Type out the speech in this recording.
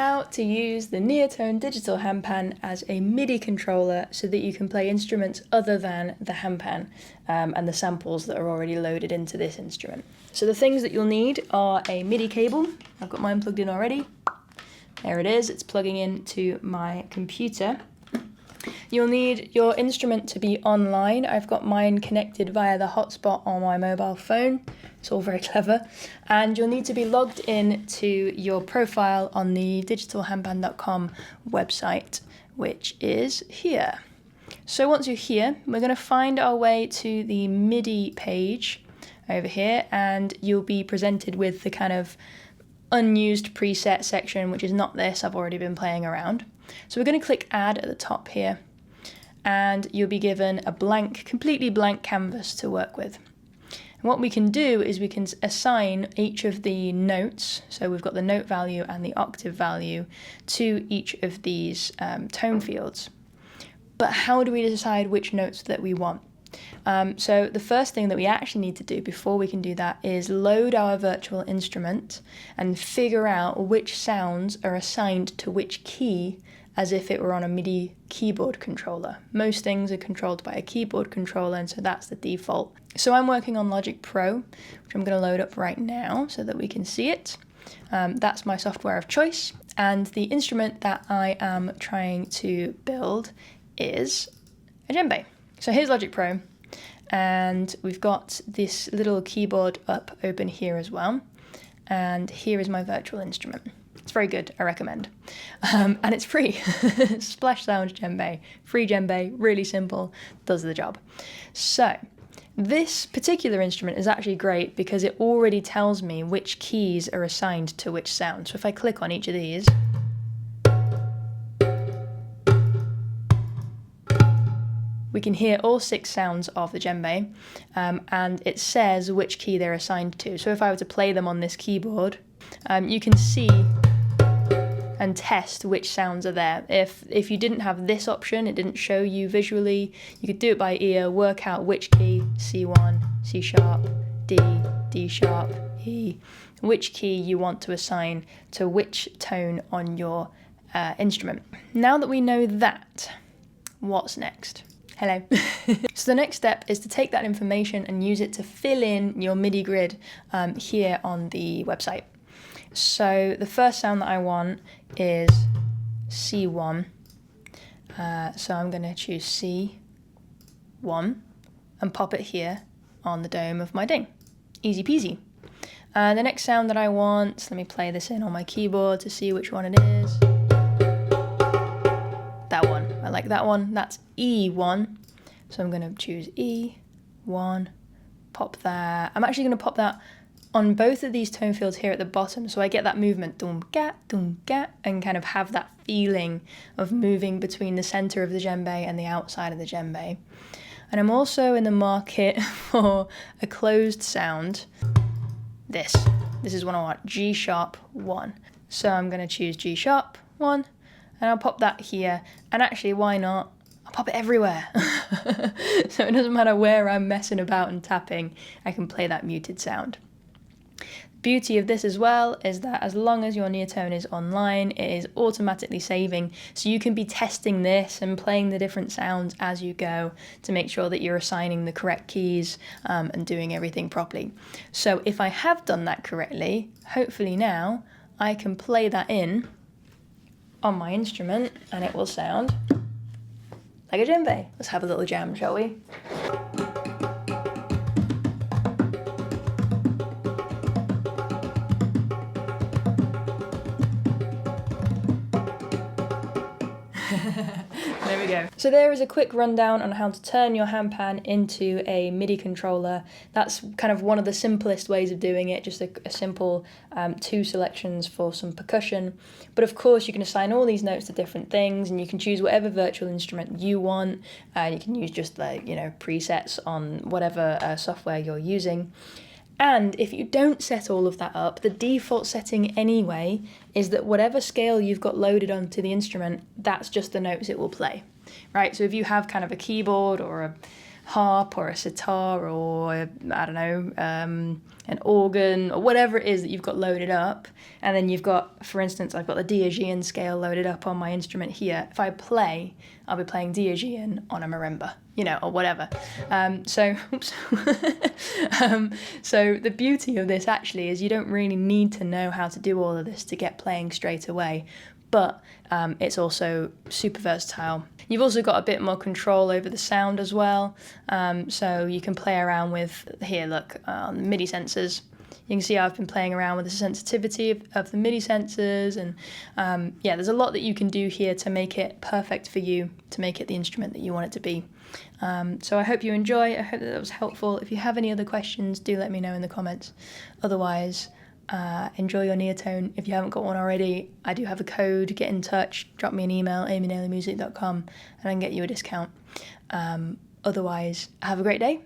how to use the Neotone digital handpan as a MIDI controller so that you can play instruments other than the handpan and the samples that are already loaded into this instrument. So the things that you'll need are a MIDI cable. I've got mine plugged in already. There it is, it's plugging into my computer. You'll need your instrument to be online. I've got mine connected via the hotspot on my mobile phone. It's all very clever. And you'll need to be logged in to your profile on the digitalhandpan.com website, which is here. So once you're here, we're going to find our way to the MIDI page over here, and you'll be presented with the kind of unused preset section, which is not this. I've already been playing around. So we're going to click add at the top here, and you'll be given a blank, completely blank canvas to work with. And what we can do is we can assign each of the notes, so we've got the note value and the octave value, to each of these tone fields. But how do we decide which notes that we want? So the first thing that we actually need to do before we can do that is load our virtual instrument and figure out which sounds are assigned to which key, as if it were on a MIDI keyboard controller. Most things are controlled by a keyboard controller, and so that's the default. So I'm working on Logic Pro, which I'm going to load up right now so that we can see it. That's my software of choice, and the instrument that I am trying to build is a djembe. So here's Logic Pro, and we've got this little keyboard up open here as well, and here is my virtual instrument. It's very good, I recommend. And it's free. Splash Sound djembe, free djembe, really simple, does the job. So this particular instrument is actually great because it already tells me which keys are assigned to which sound. So if I click on each of these, we can hear all 6 sounds of the djembe, and it says which key they're assigned to. So if I were to play them on this keyboard, you can see and test which sounds are there. If you didn't have this option, it didn't show you visually, you could do it by ear, work out which key, C1, C sharp, D, D sharp, E, which key you want to assign to which tone on your instrument. Now that we know that, what's next? Hello. So the next step is to take that information and use it to fill in your MIDI grid here on the website. So the first sound that I want is C1. So I'm going to choose C1 and pop it here on the dome of my ding. Easy peasy. The next sound that I want, let me play this in on my keyboard to see which one it is. That one. I like that one. That's E1. So I'm going to choose E1, pop that. I'm actually going to pop that on both of these tone fields here at the bottom, so I get that movement, dum ga, and kind of have that feeling of moving between the center of the djembe and the outside of the djembe. And I'm also in the market for a closed sound. This is what I want, G sharp 1. So I'm going to choose G sharp 1, and I'll pop that here. And actually, why not? I'll pop it everywhere. So it doesn't matter where I'm messing about and tapping, I can play that muted sound. Beauty of this as well is that as long as your Neotone is online, it is automatically saving, so you can be testing this and playing the different sounds as you go to make sure that you're assigning the correct keys and doing everything properly. So if I have done that correctly, hopefully now I can play that in on my instrument and it will sound like a djembe. Let's have a little jam, shall we? There we go. So there is a quick rundown on how to turn your handpan into a MIDI controller. That's kind of one of the simplest ways of doing it, just a simple 2 selections for some percussion. But of course you can assign all these notes to different things, and you can choose whatever virtual instrument you want. You can use just the presets on whatever software you're using. And if you don't set all of that up, the default setting anyway is that whatever scale you've got loaded onto the instrument, that's just the notes it will play, right? So if you have kind of a keyboard or a harp or a sitar or, I don't know, an organ or whatever it is that you've got loaded up, and then you've got, for instance, I've got the Diagean scale loaded up on my instrument here. If I play, I'll be playing Diagean on a marimba, you know, or whatever. So the beauty of this actually is you don't really need to know how to do all of this to get playing straight away, but it's also super versatile. You've also got a bit more control over the sound as well, so you can play around with, here look, MIDI sensors. You can see I've been playing around with the sensitivity of the MIDI sensors, and yeah, there's a lot that you can do here to make it perfect for you, to make it the instrument that you want it to be. So I hope you enjoy. I hope that was helpful. If you have any other questions, do let me know in the comments. Otherwise, enjoy your Neotone. If you haven't got one already, I do have a code. Get in touch, drop me an email, amynaylormusic.com, and I can get you a discount. Otherwise, have a great day.